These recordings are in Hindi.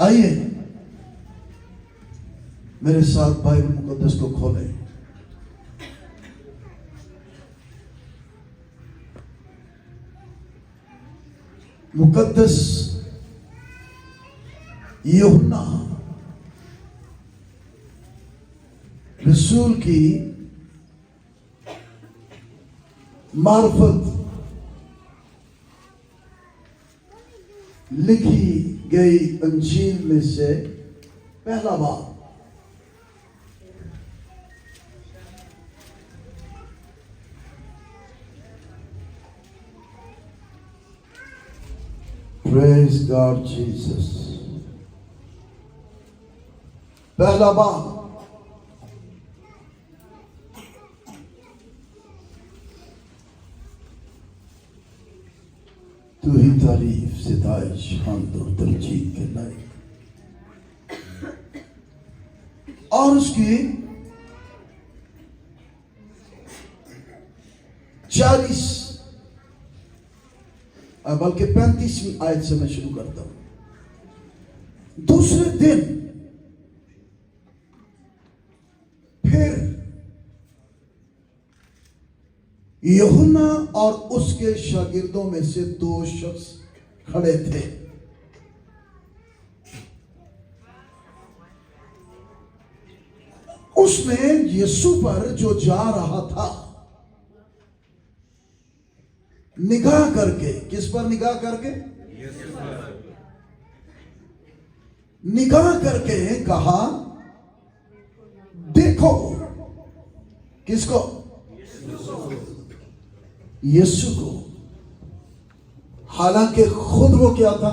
आइए मेरे साथ बाइबल मुकद्दस को खोलें। मुकद्दस यूहन्ना रसूल की मार्फत लिखी गई अंजील में से पहला बाब। Praise God Jesus। पहला बाब तू ही तारीफ सिताइश हमद और तरजीह के लायक। और उसकी 40 बल्कि 35वीं आयत से मैं शुरू करता हूं। दूसरे दिन फिर यूहन्ना और उसके शागिर्दों में से 2 शख्स खड़े थे। उसने यीशु पर जो जा रहा था निगाह करके, किस पर निगाह करके? निगाह करके कहा, देखो। किसको? यीशु को। हालांकि खुद वो क्या था?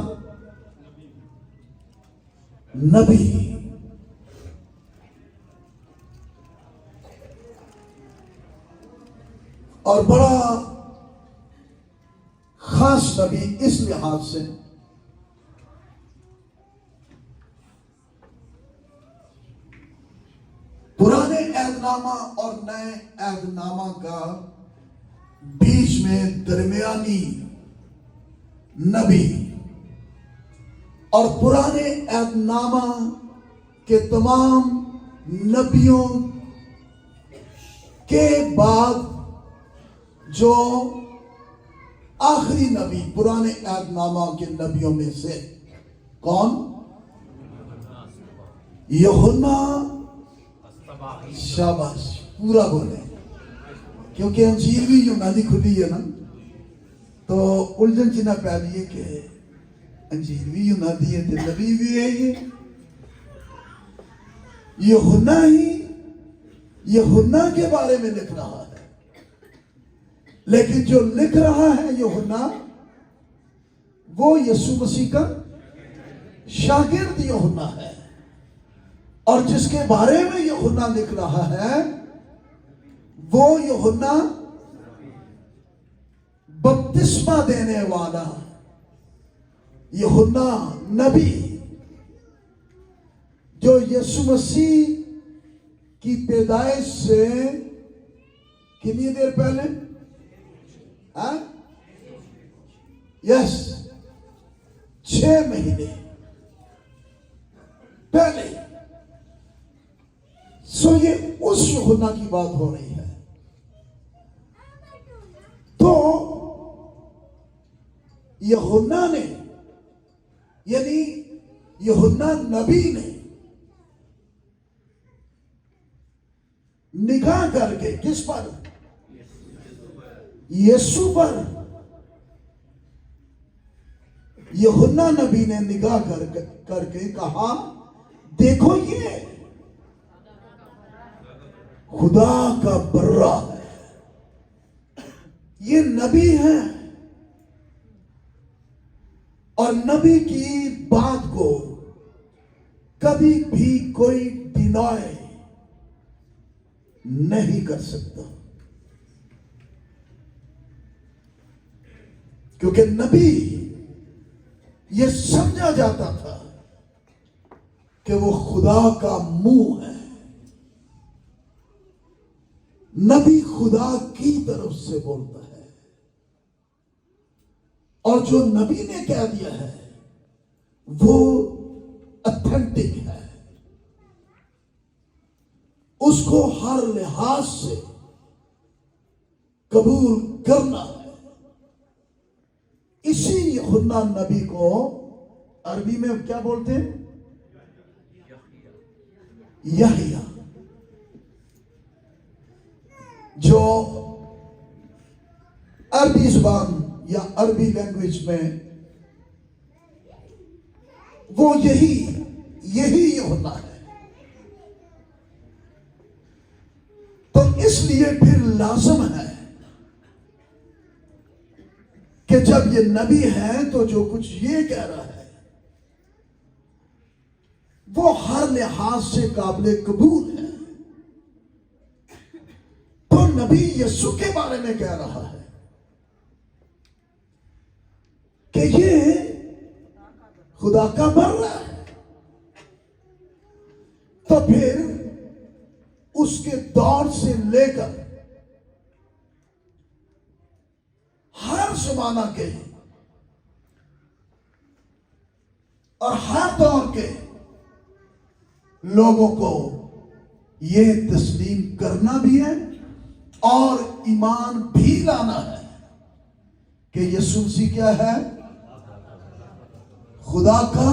नबी। और बड़ा खास नबी इस लिहाज से पुराने ऐदनामा और नए ऐदनामा का बीच में दरमियानी नबी, और पुराने ऐदनामा के तमाम नबियों के बाद जो आखिरी नबी पुराने ऐदनामा के नबियों में से कौन? यूहन्ना। शाबाश, पूरा बोले, क्योंकि अंजील भी यूनानी खुली है ना, तो उलझन चिन्ह पैदी है कि अंजील भी यूनानी है तो नबी भी है। ये यूहन्ना ही यूहन्ना के बारे में लिख रहा है, लेकिन जो लिख रहा है यूहन्ना वो यीशु मसीह का शागिर्द यूहन्ना है। और जिसके बारे में यूहन्ना लिख रहा है वो यूहन्ना बपतिस्मा देने वाला यूहन्ना नबी, जो यीशु मसीह की पैदाइश से कितनी देर पहले? यस, 6 महीने पहले। सो ये उस यूहन्ना की बात हो रही है। तो यूहन्ना ने, यानी यूहन्ना नबी ने निगाह करके किस पर? यीशु पर। यूहन्ना नबी ने निगाह करके कहा, देखो ये खुदा का बर्रा है, ये नबी है। और नबी की बात को कभी भी कोई डिनाय नहीं कर सकता, क्योंकि नबी ये समझा जाता था कि वो खुदा का मुंह है। नबी खुदा की तरफ से बोलता है, और जो नबी ने कह दिया है वो उसको हर लिहाज से कबूल करना है। इसी यूहन्ना नबी को अरबी में क्या बोलते हैं? यहया, जो अरबी जुबान या अरबी लैंग्वेज में वो यही यूहन्ना है। तो इसलिए फिर लाजम है कि जब ये नबी है तो जो कुछ ये कह रहा है वो हर लिहाज से काबिल कबूल है। तो नबी यीशु के बारे में कह रहा है कि ये खुदा का बर्रा है। तो फिर उसके दौर से लेकर हर जमाना के और हर दौर के लोगों को यह तस्लीम करना भी है और ईमान भी लाना है कि यीशु मसीह क्या है? खुदा का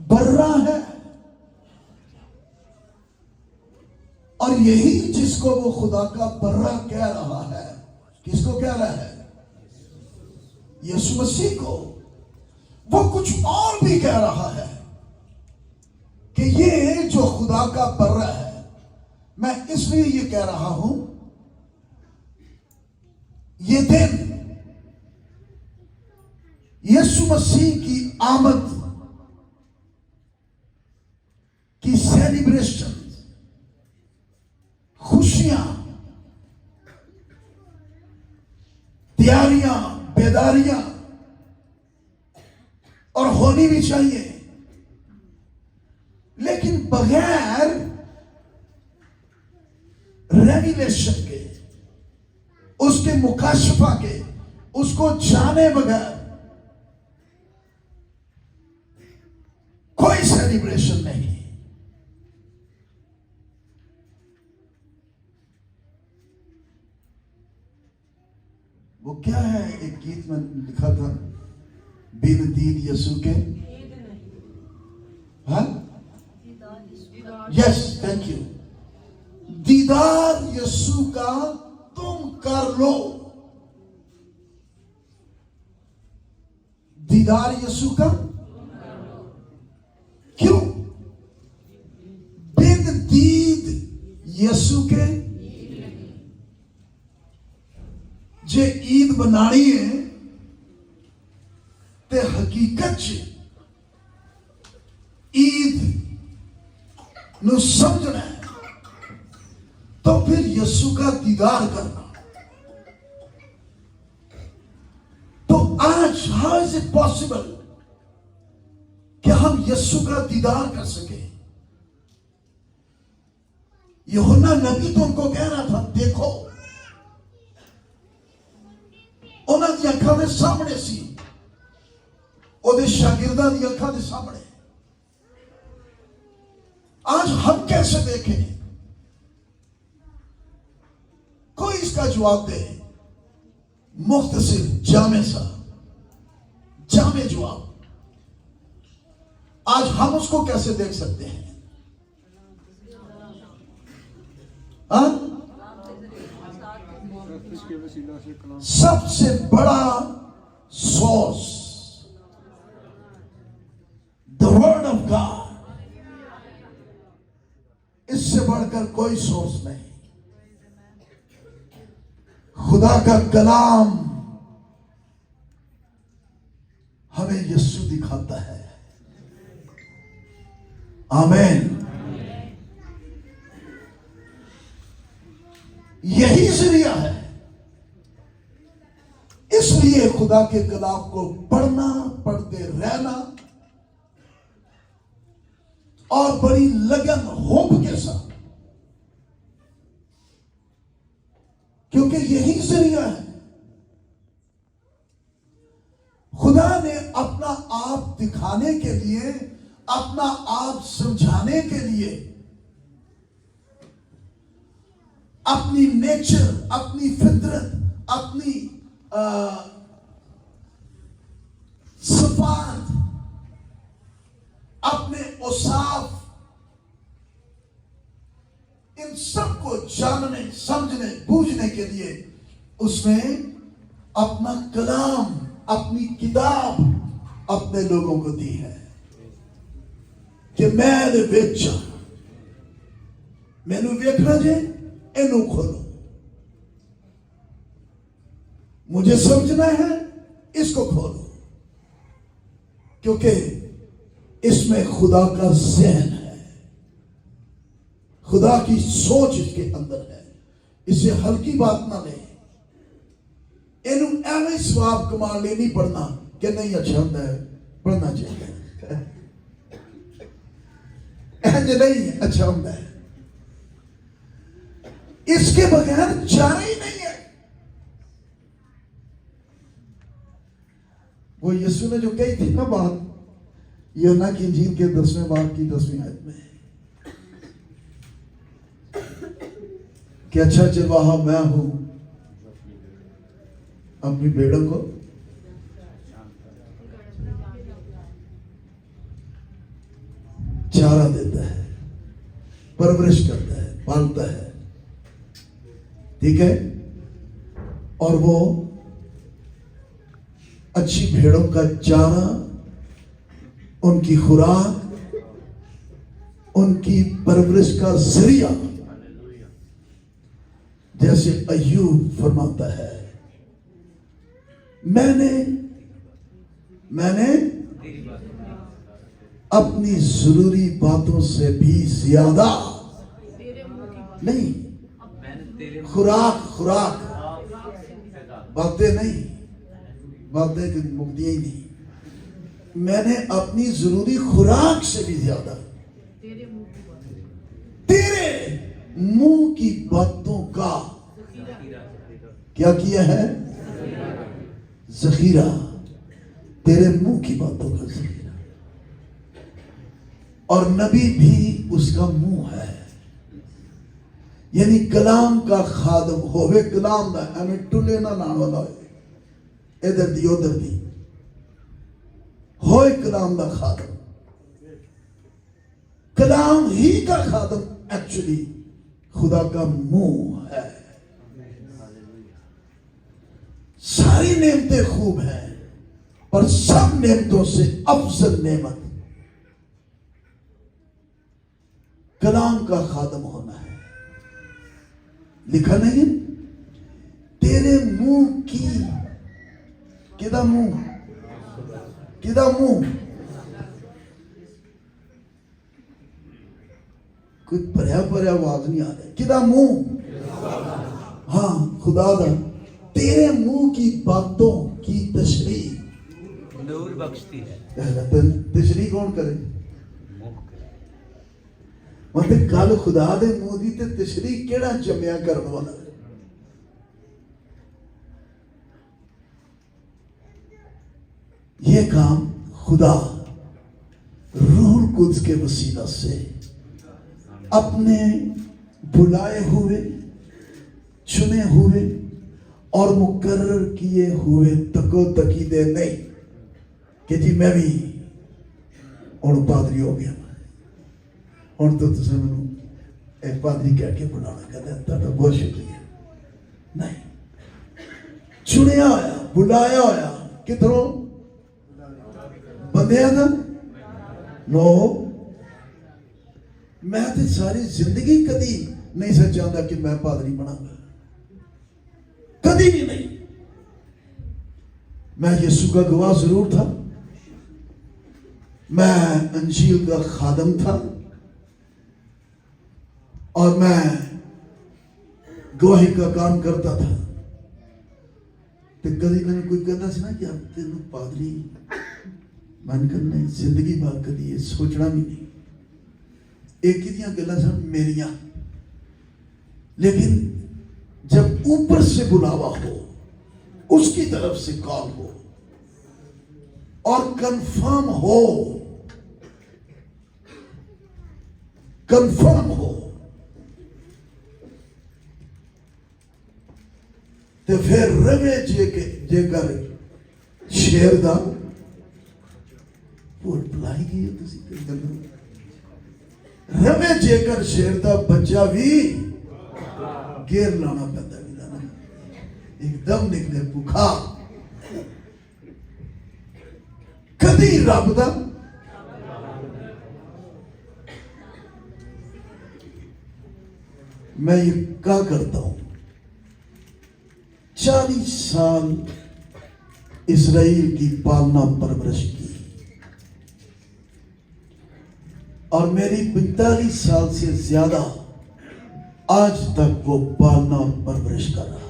बर्रा है। और यही जिसको वो खुदा का बर्रा कह रहा है, किसको कह रहा है? यीशु मसीह को। वो कुछ और भी कह रहा है कि ये जो खुदा का बर्रा है, मैं इसलिए ये कह रहा हूं, ये दिन यीशु मसीह की आमद की सेलिब्रेशन, खुशियां, तैयारियां, बेदारियां और होनी भी चाहिए, लेकिन बगैर रेवलेशन के, उसके मुकाशफा के, उसको जाने बगैर कोई सेलिब्रेशन नहीं। वो क्या है? एक गीत में लिखा था, बिन दीद यीशु के, हाँ, यस, थैंक यू। दीदार यीशु का तुम कर लो। दीदार यीशु का क्यों? बिन दीद यीशु के जे ईद बनानी है ते हकीकत च ईद नु समझना है, तो फिर यीशु का दीदार करना। तो आज हाउ इज इट पॉसिबल कि हम यीशु का दीदार कर सके? यूहन्ना नबी तो उनको कह रहा था, देखो उन्होंने दी अखां दे सामने सी, ओदे शागिर्दां दी अखां दे सामने। आज हम कैसे देखें? कोई इसका जवाब दे, मुख्तसर जामे सा, जामे जवाब। आज हम उसको कैसे देख सकते हैं? सबसे बड़ा source the word of God, इससे बढ़कर कोई सोर्स नहीं। खुदा का कलाम हमें यीशु दिखाता है। आमीन। यही जरिया है। इसलिए खुदा के कलाम को पढ़ना, पढ़ते रहना और बड़ी लगन, होप के साथ, क्योंकि यही जरिया है। खुदा ने अपना आप दिखाने के लिए, अपना आप समझाने के लिए अपनी नेचर, अपनी फितरत, अपनी सफात, अपने औसाफ, इन सब को जानने, समझने, बूझने के लिए उसने अपना कलाम, अपनी किताब अपने लोगों को दी है कि मैं विच मैनू वेखना जे, इनू खोलो, मुझे समझना है, इसको खोलो, क्योंकि इसमें खुदा का ज़हन है, खुदा की सोच इसके अंदर है। इसे हल्की बात ना ले, इनू एवं स्वाब कमा ले नहीं पढ़ना कि नहीं अच्छा होता है, पढ़ना चाहिए, नहीं अच्छा होता है, इसके बगैर जाना ही नहीं है। वो यीशु ने जो कही थी ना बात, यूहन्ना की इंजील के 10वें बाब की 10वीं आयत में, कि अच्छा चरवाहा मैं हूं, अपनी भेड़ों को चारा देता है, परवरिश करता है, पालता है, ठीक है। और वो अच्छी भेड़ों का चारा, उनकी खुराक, उनकी परवरिश का जरिया, जैसे अय्यूब फरमाता है, मैंने अपनी जरूरी बातों से भी ज्यादा नहीं, खुराक बातें नहीं, बातें की मुक्तियां ही नहीं, मैंने अपनी जरूरी खुराक से भी ज्यादा तेरे मुंह की बातों का क्या किया है? जखीरा, तेरे मुंह की बातों का जखीरा। और नबी भी उसका मुंह है, यानी कलाम का खादम होवे, कलाम दा एवं टुले ना लाने वाला हो, इधर दी उधर दी होए, कलाम दा खादम, कलाम ही का खादम एक्चुअली खुदा का मुंह है। सारी नेमतें खूब हैं, पर सब नेमतों से अफजल नेमत कलाम का खादम होना है। लिखा नहीं, तेरे मुंह की, किदा मुंह, किदा मुंह, कोई भरिया भरिया आवाज नहीं आ रही, किदा मुंह, हाँ खुदा दा, तेरे मुंह की बातों की तशरीह नूर बख्शती है। तशरीह कौन करे? मतलब कल खुदा दे मुंह दी ते तशरीह केड़ा जमया करने वाला है? ये काम खुदा रूहुल कुद्स के वसीला से अपने बुलाए हुए, चुने हुए और मुकर्रर किए हुए तको तकीदे नहीं कि जी मैं भी हुण पादरी हो गया, हुण तो तुसीं मैनूं एक पादरी कह के बुलाना, कहते तुहाडा बहुत शुक्रिया। नहीं, चुनिया होया, बुलाया होया, किधरों? बंदियां दा? नो, मैं तो सारी जिंदगी कदी नहीं सोचा चाहता कि मैं पादरी बनाऊंगा, कदी भी नहीं। मैं यीशु का गवाह जरूर था, मैं अंजील का खादम था, और मैं गवाही का काम करता था। तो कभी मैंने कोई कहता ना कि अब तेन पादरी मन करना, जिंदगी भर कभी ये सोचना भी नहीं। एक ही गल्लां सन मेरिया, लेकिन जब ऊपर से बुलावा हो, उसकी तरफ से कॉल हो और कंफर्म हो फिर रवे जेकर शेर दा भूल भुलाई गई तुसी रवे जेकर शेर दा बच्चा भी घेर लाना पैदा एकदम निकले भूखा कदी रब दा मैं ये क्या करता हूं 40 साल इस्राएल की पालना परवरिश की और मेरी 45 साल से ज्यादा आज तक वो पालना और परवरिश कर रहा है।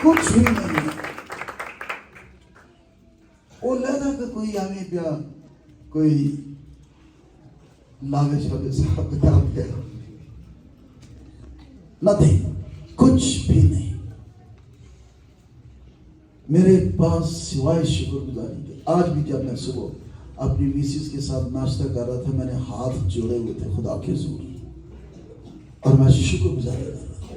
कुछ भी नहीं वो लेना कि कोई हमें प्या कोई लावे शावे साहब किताब दे नहीं, कुछ भी नहीं मेरे पास सिवाय शुक्रगुजारी के। आज भी जब मैं सुबह अपनी मिसेस के साथ नाश्ता कर रहा था मैंने हाथ जोड़े हुए थे खुदा के हुजूर और मैं शुक्रगुजारी कर रहा था।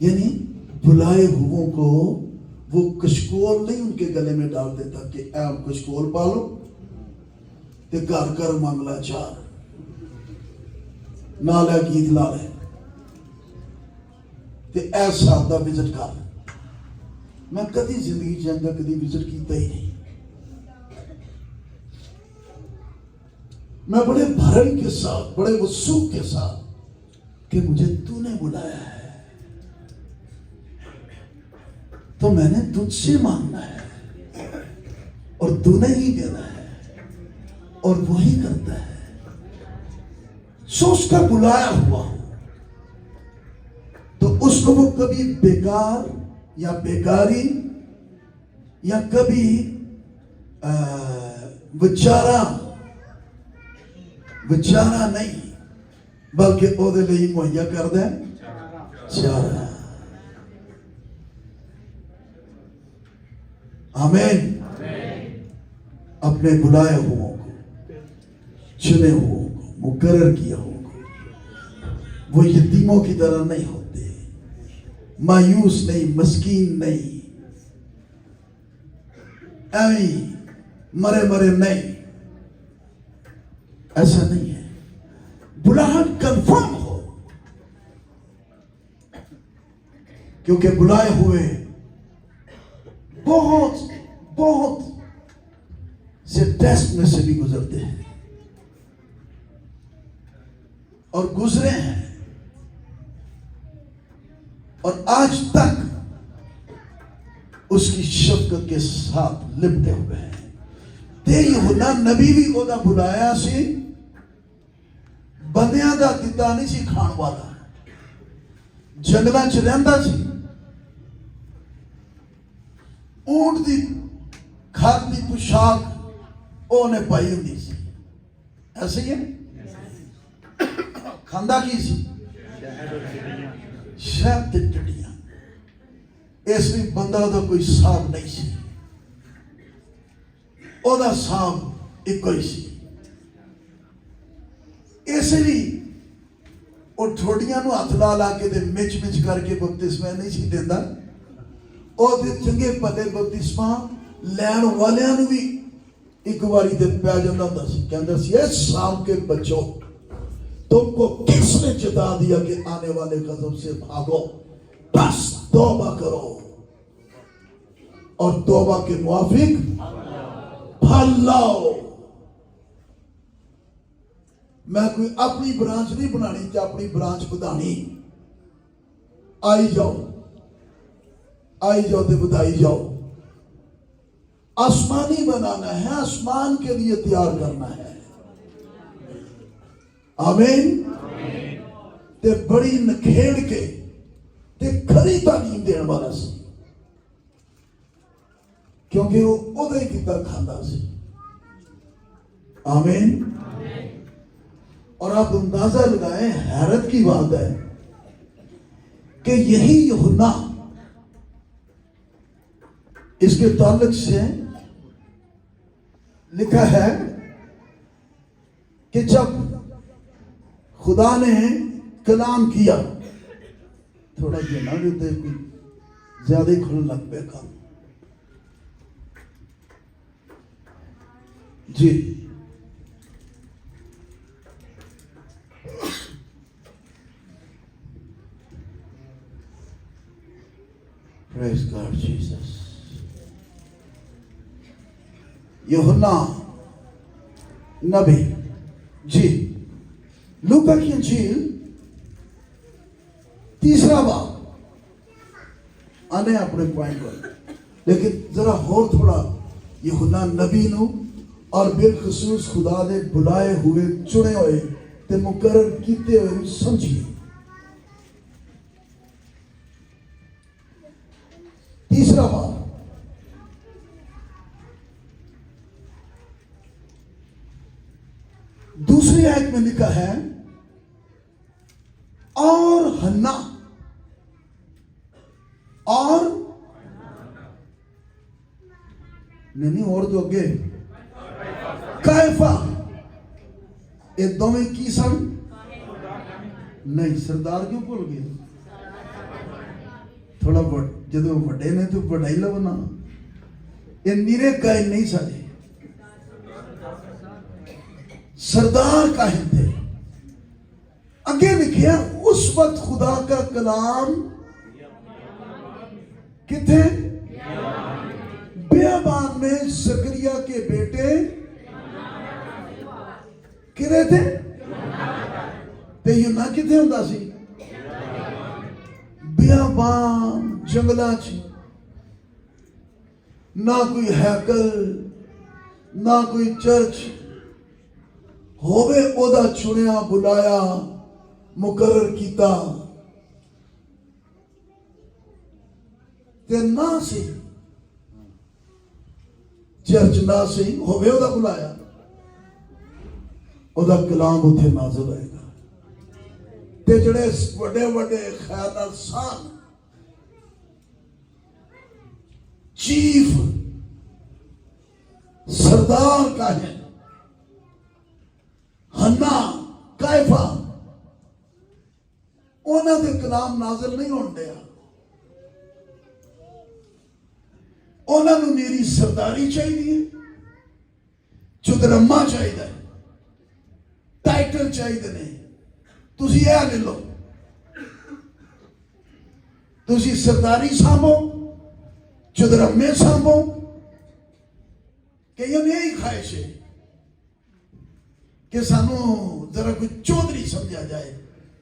यानी बुलाए हुओं को वो कशकोल नहीं उनके गले में डाल देता कि ऐम कशकोल पालो ते घर घर मांगला चार नाला गीत ला ले ते ऐसा दा विजिट कर। मैं कभी जिंदगी चंगा कभी विजिट किया ही नहीं। मैं बड़े भरम के साथ बड़े उत्सुक के साथ कि मुझे तूने बुलाया है तो मैंने तुझसे मांगना है और तूने ही देना है और वही करता है। सो उसका बुलाया हुआ हो तो उसको वो कभी बेकार या बेकारी या कभी विचारा नहीं बल्कि ओदे लिए मुहैया कर दे चारा। आमीन। अपने बुलाए हुओं को चुने हुओं को मुकर्रर किया हुओं को वो यतीमों की तरह नहीं होते, मायूस नहीं, मस्कीन नहीं, ऐ मरे मरे नहीं, ऐसा नहीं है। बुलाहट कंफर्म हो क्योंकि बुलाए हुए बहुत बहुत से टेस्ट में से भी गुजरते हैं और गुजरे हैं और आज तक उसकी शफकत के साथ लिपटे हुए हैं। ते यूहन्ना नबी भी ओदा बुलाया सी बंदियां दा दिता नहीं सी खाण वाला, जंगलां च रहिंदा सी, ऊंट दी खाद दी पोशाक ओने पाई हुंदी सी। ऐसे ही है खांदा की सी शहद ते टिड्डियां। इसलिए बंदा दा कोई साहब नहीं सी, ओदा साहब एक ही सी। इसलिए वो ठोडियां नूं हथ ला ला के मिच मिच करके बपतिस्मा नहीं सी देंदा। चंगे भले बपतिस्मा लैण वालियां नूं भी एक बारी ते पै जांदा हुंदा सी, कहंदा सी ए शाम के बच्चों तुमको किसने जता दिया कि आने वाले गजब से भागो, बस तौबा करो और तौबा के मुआफिक फल लाओ। मैं कोई अपनी ब्रांच नहीं बनानी ते अपनी ब्रांच बढ़ानी। आई जाओ ते बधाई जाओ। आसमानी बनाना है, आसमान के लिए तैयार करना है। आमीन। ते बड़ी नखेड़ के ते खरी तालीम देने वाला सी क्योंकि वो उदय किता खांदा सी। आमीन। और आप अंदाजा लगाएं, हैरत की बात है कि यही यूहन्ना इसके ताल्लुक से लिखा है कि जब खुदा ने कलाम किया, थोड़ा जिन्ना के उत्ते कोई ज्यादा ही खुलन लग पे काम जी। Praise God Jesus। यूहन्ना नबी जी, लूका की इंजील 3रा बाब आने अपने पॉइंट पर, लेकिन जरा और थोड़ा यूहन्ना नबी नु और बिलखसूस खुदा दे बुलाए हुए चुने हुए ते मुकर्रर कीते हुए समझिए। 3रा बाब दूसरी आयत में लिखा है, और हन्ना और नहीं और तो अगे कायफा, ये दोवें की सन? नहीं, सरदार क्यों भूल गए? थोड़ा जो बड़े ने तो बढ़ाई लो ना, ये नीरे कायन नहीं सारे सरदार काहिन थे। आगे लिखे उस वक्त खुदा का कलाम किथे? बियाबान में जकरिया के बेटे किरे थे? ते यूना किथे हुंदा सी? बियाबान जंगला च, ना कोई हैकल ना कोई चर्च होवे, ओदा चुनिया बुलाया मुकर्रर कीता ते ना सी चर्च, ना सी होवे ओदा बुलाया, ओदा कलाम उथे नाज़िल होएगा। ते जड़े वड्डे वड्डे ख्याल सान चीफ सरदार काहिन हन्ना कायफा, उन्हां दे कलाम नाज़िल नहीं होण दिया। उन्हां नूं मेरी सरदारी चाहिए, चुदरम्मा चाहिए, टाइटल चाहिए ने, तुसी यह ले लो, तुसी सरदारी सांभो, चुदरम्मे सांभो। कईयों ने यही ख्वाहिश है कि सानू जरा कोई चौधरी समझा जाए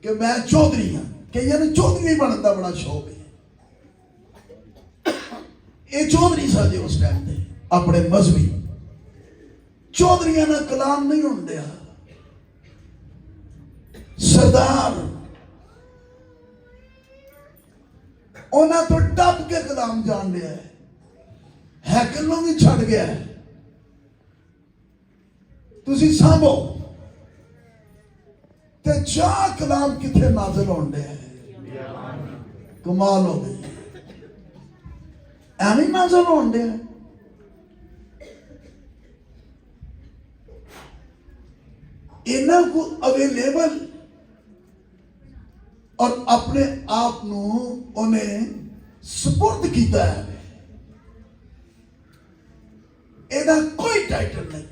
कि मैं चौधरी हाँ। कईयों ने चौधरी बनने का बड़ा शौक है। ये चौधरी साजे उस टाइम पे अपने मजहबी चौधरिया ना कलाम नहीं होने दिया। सरदार उन्होंने तो टप के कलाम जान लिया है, हैकल नूं भी छड़ गया है। तुसी सांभो ते जा कलाम किथे नाज़िल होण दिया है। कमाल हो गई, एवं नाज़िल होण दिया है। इन्हां को अवेलेबल और अपने आप नूं उन्हें सुपुर्द कीता है। एदा कोई टाइटल नहीं,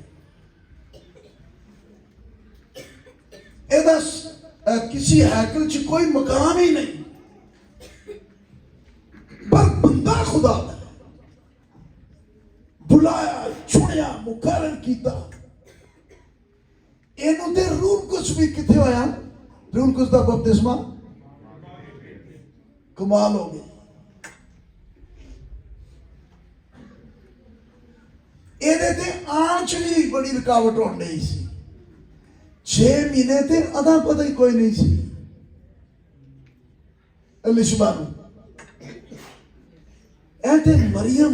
एदा किसी हैकल च कोई मकाम ही नहीं, पर बंदा खुदा दा बुलाया, चुनिया, मुकर्रर कीता। इन्हों दे रूल कुछ भी किथे होया, रूल कुछ दा बपतिस्मा। कमाल हो गई। ਇਹਦੇ ਤੇ ਆਂਚ ਵੀ बड़ी रुकावट होने नहीं सी। 6 महीने ते अदा पता ही कोई नहीं सी एलिशबा नूं। ऐते मरियम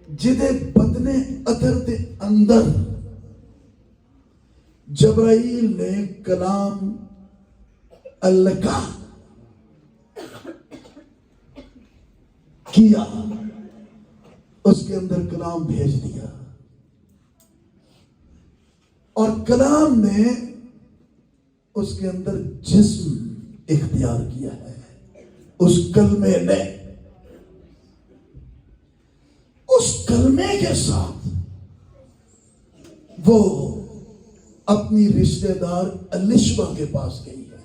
जिदे बदने अदर दे अंदर जबराइल ने कलाम अल्लाह किया, उसके अंदर कलाम भेज दिया। और कलाम ने उसके अंदर जिस्म इख्तियार किया है। उस कलमे ने, उस कलमे के साथ वो अपनी रिश्तेदार अलिशबा के पास गई है।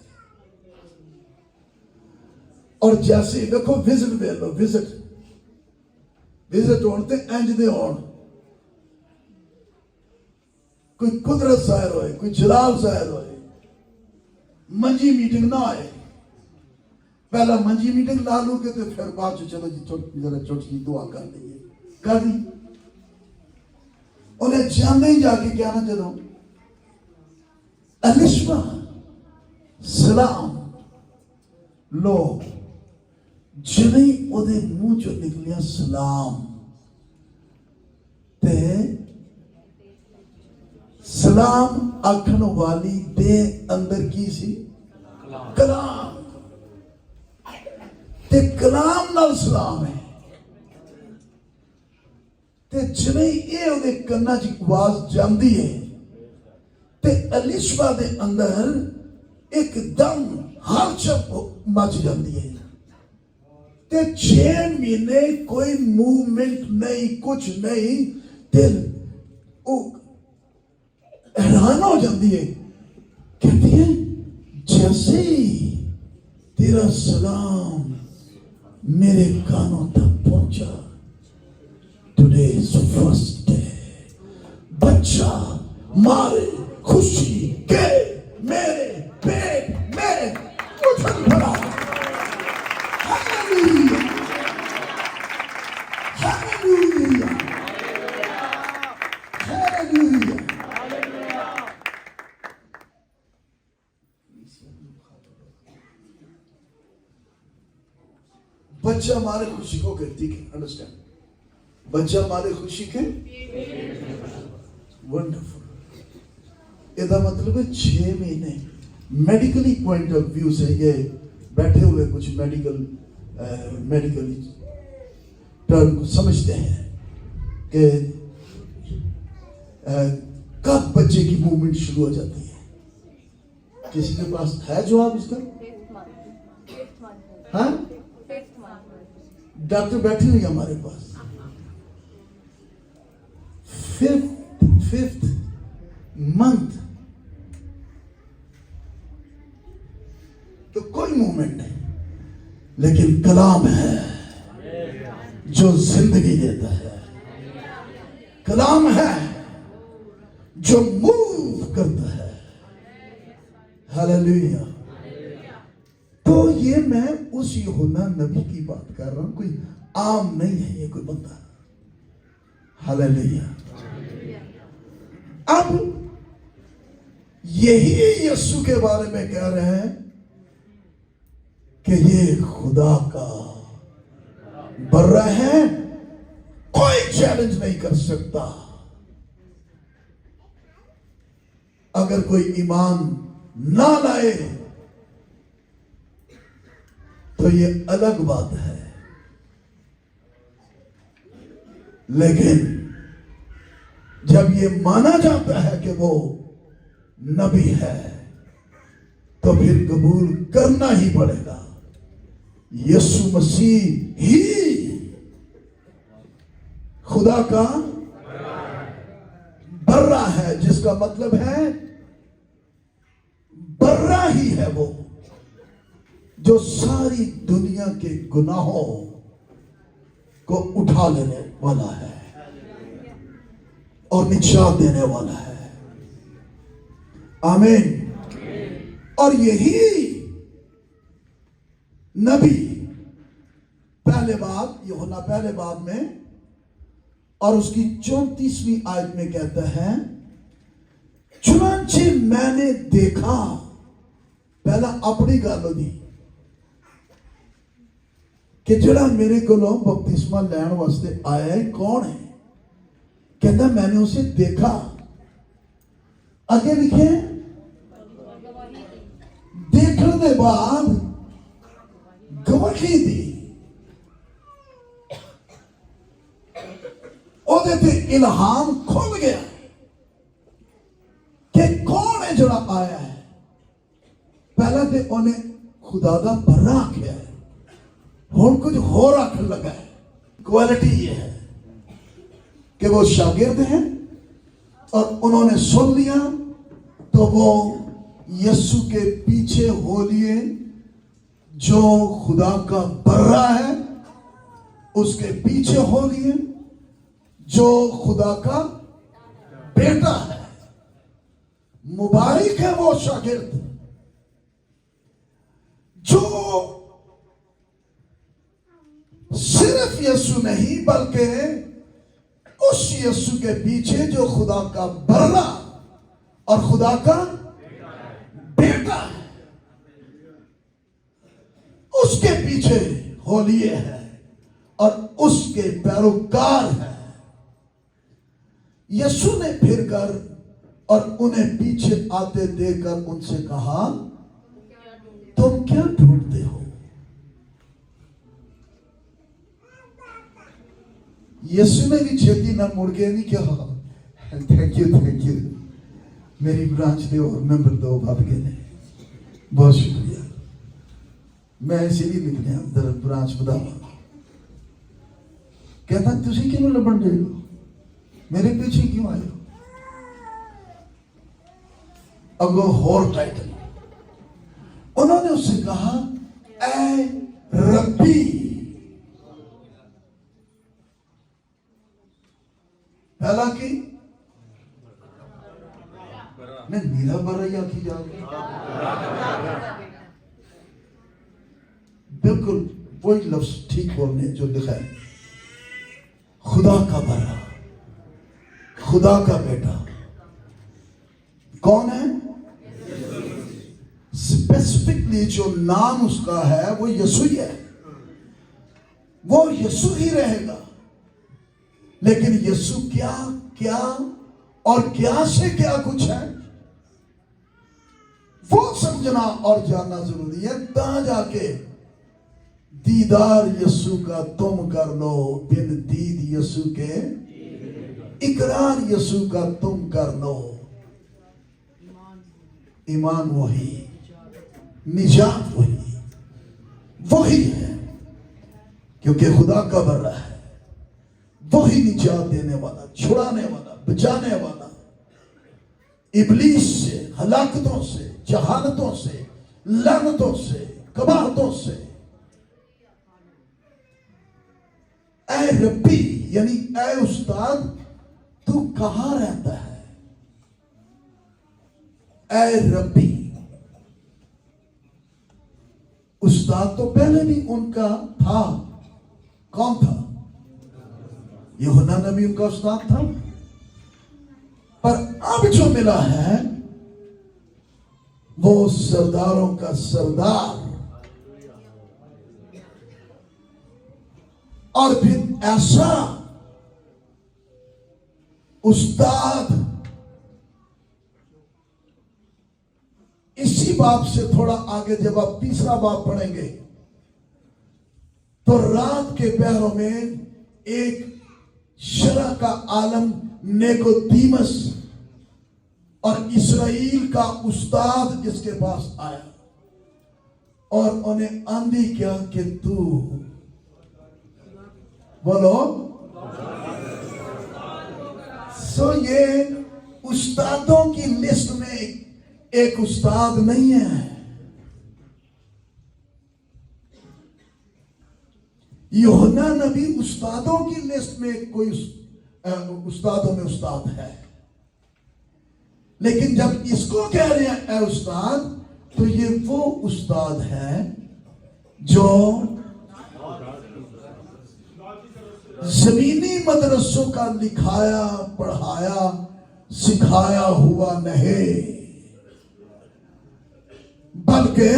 और जैसे देखो विजिट दे लो, विजिट होते इंज दे होन, कोई कुदरत जाहिर होए, कोई जलाल जाहिर होए, मंजी मीटिंग ना आए, पहला मंजी मीटिंग ला लो के तो फिर बाद चलो जी जरा चुटकी दुआ कर लीजिए, कर दी। उन्हें जाने ही जाके क्या ना जदों अलिशबा सलाम लो, जिवें ओदे मुंह चो निकलिया सलाम, ते सलाम आखन वाली दे अंदर की सी? कलाम। ते कलाम नाल सलाम है। ते जिवें ये ओदे कन्ना च आवाज जांदी है ते अलिशबा दे अंदर एकदम हलचल मच जाती है। ते 6 महीने कोई मूवमेंट नहीं, कुछ नहीं, दिल हैरान हो जाती है। कहती है जैसे तेरा सलाम मेरे कानों तक पहुंचा, टुडे इज फर्स्ट डे, बच्चा मारे खुशी के मेरे पेट में उछल पड़ा। Hallelujah, hallelujah, hallelujah. बच्चा मारे खुशी को कहती है, अंडरस्टैंड? बच्चा मारे खुशी के वंडरफुल। इसका मतलब है 6 महीने मेडिकली पॉइंट ऑफ व्यू से, ये बैठे हुए कुछ मेडिकल टर्म को समझते हैं कि कब बच्चे की मूवमेंट शुरू हो जाती है। किसी के पास है जवाब इसका? हाँ, डॉक्टर बैठे हुए हमारे पास। फिफ्थ मंथ तो कोई मूवमेंट नहीं, लेकिन कलाम है जो जिंदगी देता है, कलाम है जो मूव करता है। हालेलुया। तो ये मैं उस यूहन्ना नबी की बात कर रहा हूं, कोई आम नहीं है ये कोई बंदा। हालेलुया। अब यही यीशु के बारे में कह रहे हैं कि ये खुदा का बर्रा है, कोई चैलेंज नहीं कर सकता। अगर कोई ईमान ना लाए तो ये अलग बात है, लेकिन जब ये माना जाता है कि वो नबी है तो फिर कबूल करना ही पड़ेगा। यीशु मसीह ही खुदा का बर्रा है, जिसका मतलब है बर्रा ही है वो जो सारी दुनिया के गुनाहों को उठा लेने वाला है और निजात देने वाला है। आमीन। और यही नबी पहले बाब, यूहन्ना पहले बाब में और उसकी 34वीं आयत में कहता है, चुनांचे मैंने देखा, पहला अपनी गल होगी कि जड़ा मेरे को बपतिस्मा लैन वास्ते आया है कौन है? कहता मैंने उसे देखा। आगे लिखे देखने के बाद गवाही दी, ओदे ते इल्हाम खुल गया कि कौन है जड़ा आया है। पहला तो उन्हें खुदा का बर्रा आख्या है, हुण कुछ होर आखन लगा है। क्वालिटी ये है कि वो शागिर्द हैं और उन्होंने सुन लिया तो वो यीशु के पीछे हो लिए। जो खुदा का बर्रा है उसके पीछे हो लिए, जो खुदा का बेटा है। मुबारक है वो शागिर्द जो सिर्फ यीशु नहीं बल्कि उस यीशु के पीछे जो खुदा का बर्रा और खुदा का बेटा है, उसके पीछे हो लिए है और उसके पैरोकार है। यीशु ने फिर कर और उन्हें पीछे आते देखकर उनसे कहा, तुम क्या ढूंढते हो? यीशु ने भी छेती ना मुड़ के नहीं कहा थैंक यू मेरी ब्रांच दे और मेंबर दो भाग के ने बहुत शुक्रिया, मैं इसीलिए निकले अंदर ब्रांच बधावा। कहता तुसी क्यों लबन रहे हो, मेरे पीछे क्यों आए हो? अगो होर टाइटल उन्होंने उससे कहा, ऐ रब्बी। पहला की ने नीला बरैया की जा बिल्कुल वही लफ्ज ठीक बोलने जो लिखा है, खुदा का बरा, खुदा का बेटा। कौन है? स्पेसिफिकली जो नाम उसका है वो यीशु ही है, वो यीशु ही रहेगा। लेकिन यीशु क्या क्या और क्या से क्या कुछ है वो समझना और जानना जरूरी है। ता जाके दीदार यीशु का तुम कर लो, बिन दीद यीशु के इकरार यीशु का तुम कर लो। ईमान वही, निजात वही है, क्योंकि खुदा का बर्रा है, वही निजात देने वाला, छुड़ाने वाला, बचाने वाला, इब्लीस से, हलाकतों से, जहालतों से, लानतों से, कबाहतों से। ऐ रब्बी यानी ऐ उस्ताद तू कहां रहता है? ऐ रब्बी। उस्ताद तो पहले भी उनका था। कौन था? यूहन्ना नबी उनका उस्ताद था, पर अब जो मिला है वो सरदारों का सरदार। और फिर ऐसा उस्ताद, इसी बाप से थोड़ा आगे जब आप तीसरा बाप पढ़ेंगे तो रात के पहरों में एक शरह का आलम निकोदेमुस और इस्राएल का उस्ताद इसके पास आया और उन्हें आंधी क्या कि तू बोलो। सो ये उस्तादों की लिस्ट में एक उस्ताद नहीं है। यूहन्ना नबी उस्तादों की लिस्ट में कोई उस्तादों में उस्ताद है, लेकिन जब इसको कह रहे हैं ए उस्ताद, तो ये वो उस्ताद है जो जमीनी मदरसों का लिखाया पढ़ाया सिखाया हुआ नहीं, बल्कि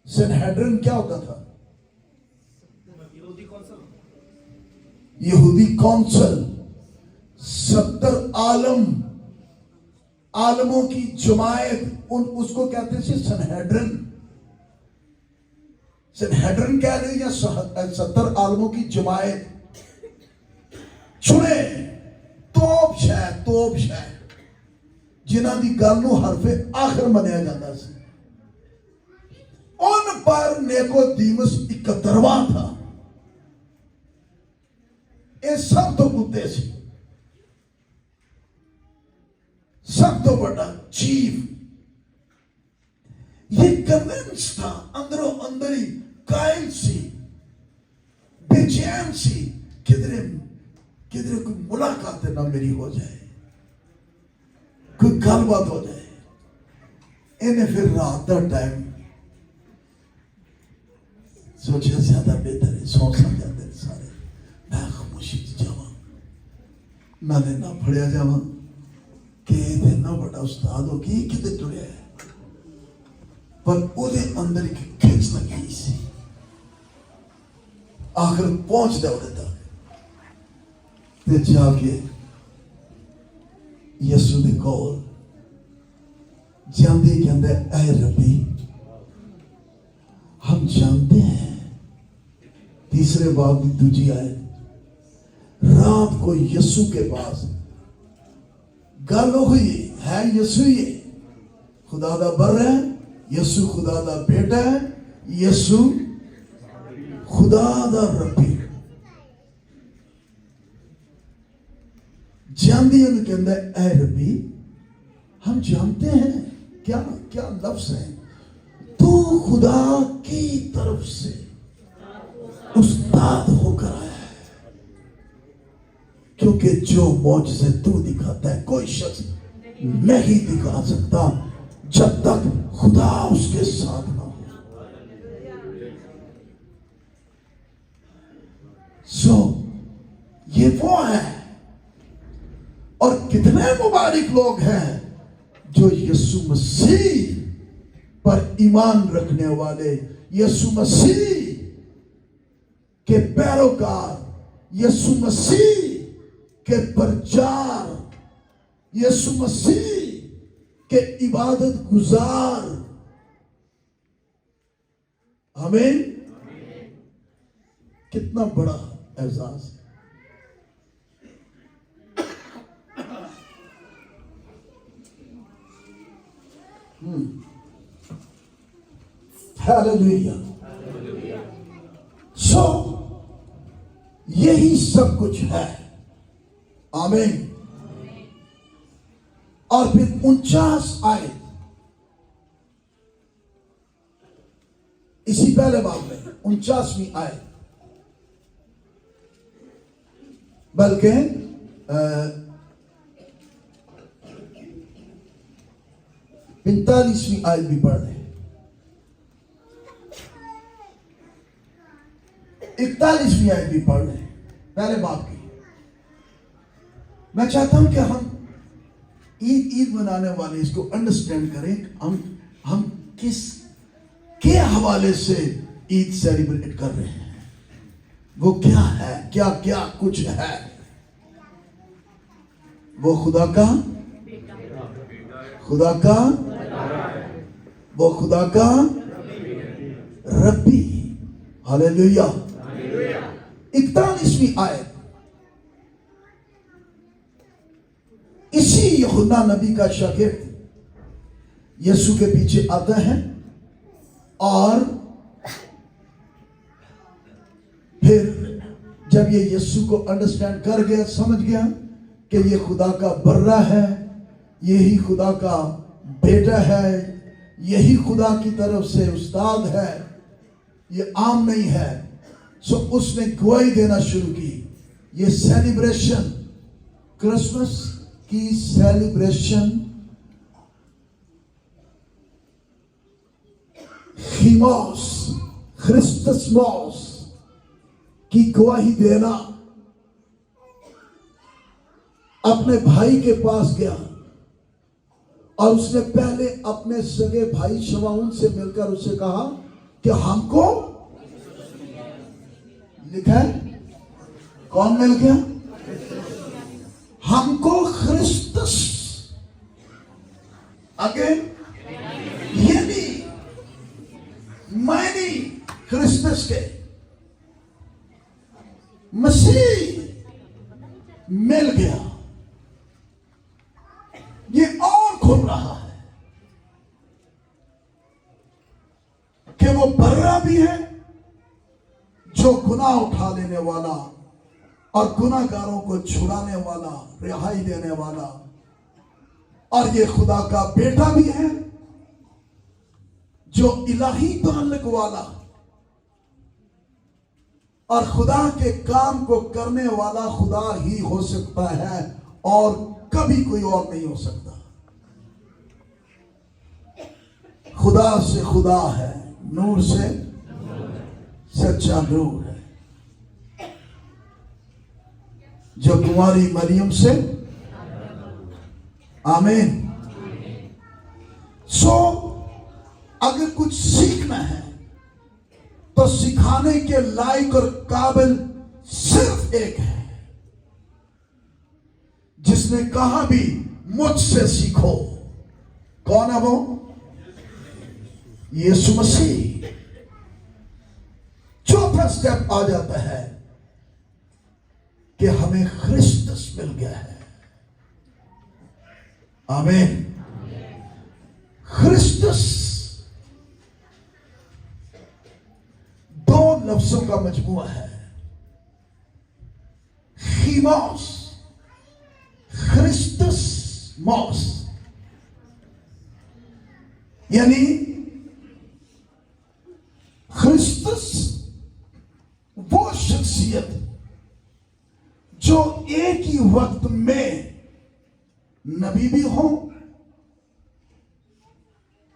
सेनहेड्रिन क्या होता था? यहूदी कौंसल, 70 आलमों की जमायत, उसको कहते थे सेनहेड्रिन। सेनहेड्रिन कह रहे या 70 आलमों की जमायत। चुने तोप शै जिन्हां दी गल नूं हरफे आखिर मनिया जाता सी, उन पर निकोदेमुस इकतरवा था। ये सब तो उत्ते सी, सब तो बड़ा चीफ। ये कन्विंस था, अंदरों अंदर ही कायल सी, बेचैन सी, किधरे किधरे कोई मुलाकात ना मेरी हो जाए, कोई गलबात हो जाए। इन्हें फिर रात का टाइम सोचा ज्यादा बेहतर है, सौ समझाते सारे मैं खामोशी जावा, नाले ना फड़िया जावा कि इतना बड़ा उस्ताद हो कि कितने टुरिया है, पर ओदे अंदर की खिंच लगी सी। आखिर पहुंच दे उधर तक ते जाके यसू दे कोल जांदे कहंदे ऐ रब्बी, हम जानते हैं तीसरे बाब की दूजी आयत, रात को यसू के पास गल हुई है, यसू ही खुदा दा बर है, यसू खुदा दा बेटा है, यसू खुदा दा रब्बी। जानती है कहता है ऐ रब्बी, हम जानते हैं क्या क्या लफ्ज है, तू खुदा की तरफ से उस्ताद होकर आया है, क्योंकि जो मौजज़े तू दिखाता है कोई शख्स नहीं दिखा सकता जब तक खुदा उसके साथ ना हो। सो ये वो है, और कितने मुबारक लोग हैं जो यीशु मसीह पर ईमान रखने वाले, यीशु मसीह के पैरोकार, यीशु मसीह के प्रचार, यीशु मसीह के इबादत गुजार। आमीन। कितना बड़ा एहसास है। हालेलुया। सो यही सब कुछ है। आमीन। और फिर 49 आयत, इसी पहले बाब में 49वीं आयत, बल्कि 45वीं आयत भी पढ़ रहे, 41वीं आयत भी पढ़ रहे पहले बाब की। मैं चाहता हूं कि हम ईद मनाने वाले इसको अंडरस्टैंड करें, हम किस के हवाले से ईद सेलिब्रेट कर रहे हैं, वो क्या है, क्या क्या कुछ है। वो खुदा का वो खुदा का रब्बी। हालेलुया। 41वीं आयत, इसी यूहन्ना नबी का शागिर्द यीशु के पीछे आता है और फिर जब ये यीशु को अंडरस्टैंड कर गया, समझ गया कि ये खुदा का बर्रा है, यही खुदा का बेटा है, यही खुदा की तरफ से उस्ताद है, ये आम नहीं है। सो उसने गवाही देना शुरू की। ये सेलिब्रेशन, क्रिसमस की सेलिब्रेशन खिमोस, ख्रिस्तसमोस की गवाही देना। अपने भाई के पास गया और उसने पहले अपने सगे भाई शवाउन से मिलकर उससे कहा कि हमको लिखा है, कौन मिल गया? हमको ख्रिस्तस, आगे ये भी मैं नहीं, ख्रिस्तस के मसीह मिल गया। ये और खुल रहा है कि वो बर्रा भी है जो गुनाह उठा लेने वाला और गुनाहगारों को छुड़ाने वाला, रिहाई देने वाला, और ये खुदा का बेटा भी है जो इलाही ताल्लुक वाला और खुदा के काम को करने वाला खुदा ही हो सकता है और कभी कोई और नहीं हो सकता। खुदा से खुदा है, नूर से सच्चा नूर है, जो कुंवारी मरियम से, आमीन। सो अगर कुछ सीखना है तो सिखाने के लायक और काबिल सिर्फ एक है, जिसने कहा भी मुझसे सीखो। कौन है वो? यीशु मसीह। चौथा स्टेप आ जाता है कि हमें क्रिस्टस मिल गया है। आमीन। क्रिस्टस दो लफ्जों का मजमूआ है, खीमोस, क्रिस्टस मॉस, यानी क्रिस्टस वो शख्सियत जो एक ही वक्त में नबी भी हो,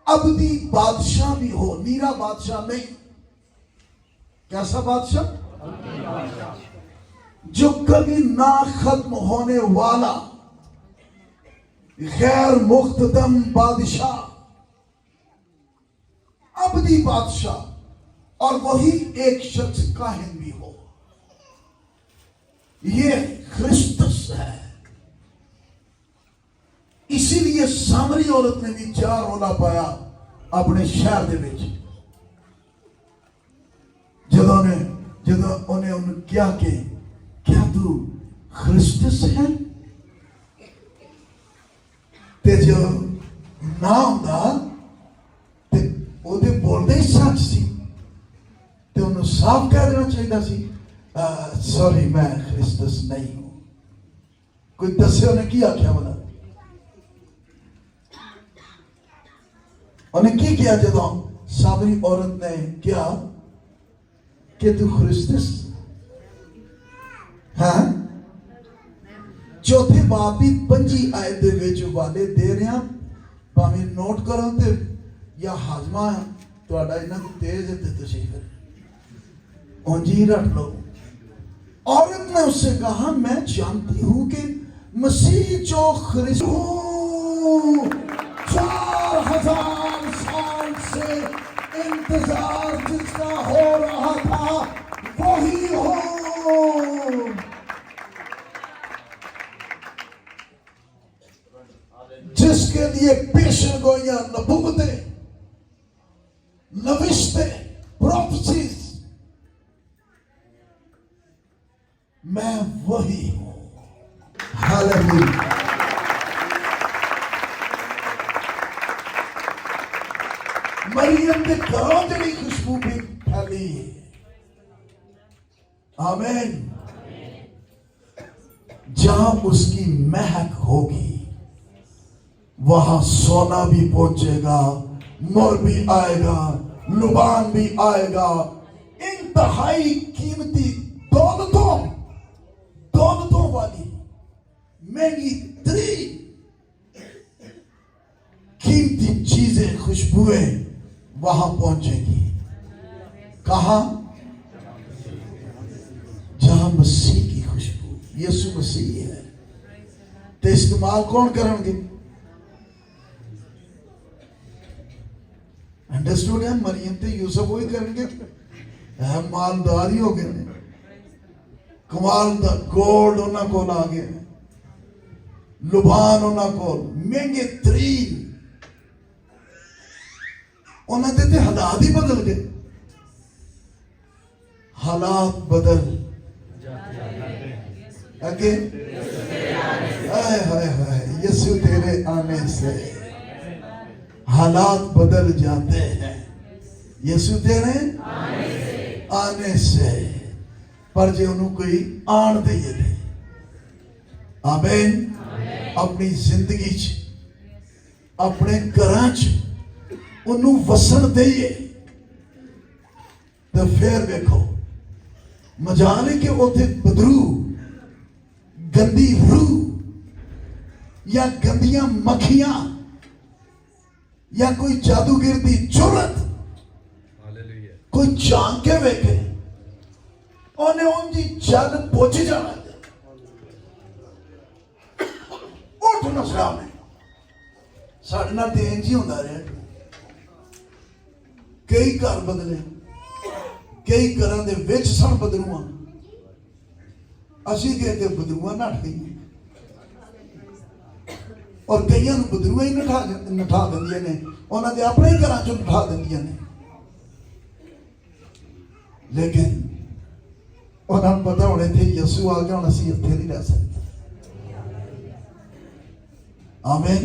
अबदी बादशाह भी हो। नीरा बादशाह नहीं, कैसा बादशाह? जो कभी ना खत्म होने वाला गैर मुख्तदम बादशाह, अबदी बादशाह, और वही एक शख्स काहिन भी हो। ये क्रिस्टस है। इसीलिए सामरी औरत ने भी 4 रोला पाया अपने शहर दे विच। ਜਦੋਂ ਉਹਨੇ ਉਹਨੂੰ ਕਿਹਾ ਕਿ क्या तू क्रिस्टस है, ते जो ना ਹੁੰਦਾ ਤੇ ਉਹਦੇ ਬੋਲਦੇ ਹੀ ਸੱਚ ਸੀ, ਤੇ ਉਹਨੂੰ ਸਾਫ਼ ਕਹਿ ਦੇਣਾ ਚਾਹੀਦਾ ਸੀ, सॉरी मैं क्रिस्टस नहीं हूं। कोई दसे ਉਹਨੇ ਕੀ ਆਖਿਆ ਬੋਲਾ? ਉਹਨੇ ਕੀ ਕਿਹਾ ਜਦੋਂ ਸਾਮਰੀ औरत ने किया कि तू क्रिस्टस? हाँ, चौथे बाब की 25 आयत दे विच वाले दे रहा, भावें नोट करो ते या हाजमा तुहाडा इन्ना तेज है ते तुसीं फिर उंज ही रट लो। औरत ने उससे कहा, मैं जानती हूं कि मसीह जो क्रिस्टस 4000 साल से इंतजार जिसका हो रहा था वही हो। जिसके लिए पेशन गोइयां, नबूवतें, नविश्ते, प्रोफेसीज, मैं वही हूं। हालेलुया। मरियम के घरों जड़ी खुशबू भी फैली। आमीन। जहां उसकी महक होगी वहां सोना भी पहुंचेगा, मोर भी आएगा, लुबान भी आएगा, इंतहाई कीमती दौलतों वाली महंगी तरीन कीमती चीजें, खुशबुएं वहां पहुंचेगी। कहां? जहां मसीह की खुशबू, यीशु मसीह है। तो इस्तेमाल कौन करेंगे? अंडरस्टूड है? मरियम ते यूसुफ वही करेंगे। मालदार ही हो गए, कमाल दा गोल्ड उन्होंने को आ गया, लुभान उन्होंने को महंगे तरीन, उन्होंने ते हालात ही बदल गए। हालात बदल अगे हाय हाय हाय, यीशु तेरे आने से हालात बदल जाते हैं। यीशु तेरे आने से। पर जे उन्होंने कोई आन दईए थे, आमीन, अपनी जिंदगी च, अपने घरां च उन्होंने वसन दईए, तो फिर देखो मजाल है कि उसे बदरू, गंदी रूह या गंदियां मक्खियां या कोई जादूगर की जुरत कोई झांक के वेखे उन्हें उनकी जल बुझ जाना। उठ नसरा में साढ़े नाल ते इंज ही होंदा रहा। कई घर बदले, कई घरां दे विच सन बदलूआं, असीं कह के बदलूआं नठ गई, और कईयां नूं बदलूआं ही नठा दिंदियां ने, उन्हां दे अपने ही घरां चों नठा दिंदियां ने। लेकिन उन्हां नूं पता होने थे यसू आ गया, हुण असीं इत्थे नहीं रह सकते। आमीन।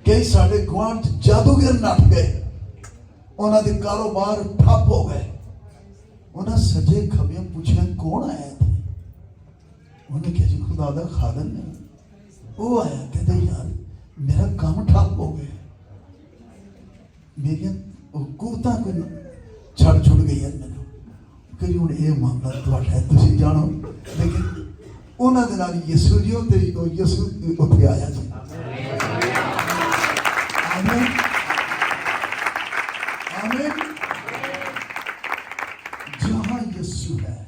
कई साडे गुआंढ जादूगर नठ गए, उन्हां दे कारोबार ठप हो गए। उन्हें सजे खबे पूछा कौन आया थे? उन्हें कहा जी खुदा दा खादम है वो आया। कहते यार मेरा काम ठप हो गया, मेरी कुता को छड़ छुड़ गई है मैंने कि हूँ ये मामला तुहाडा है, तुसीं जानो। लेकिन उन्हां दे नाल यीशु जी ते यीशु उत्थे आया जी। आमीन आमीन। जहां यीशु है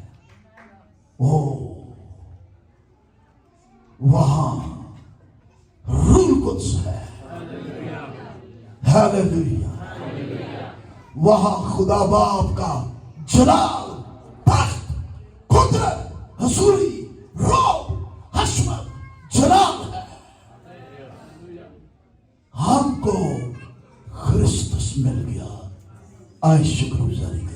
ओ वहां रूह कुद्स है। हालेलुया। वहां खुदा बाप का जलाल, तख्त, कुदरत, हजूरी, रूह, हशमत, जलाल है। हमको क्रिस्तुस मिल गया। आए शुक्रगुजारी।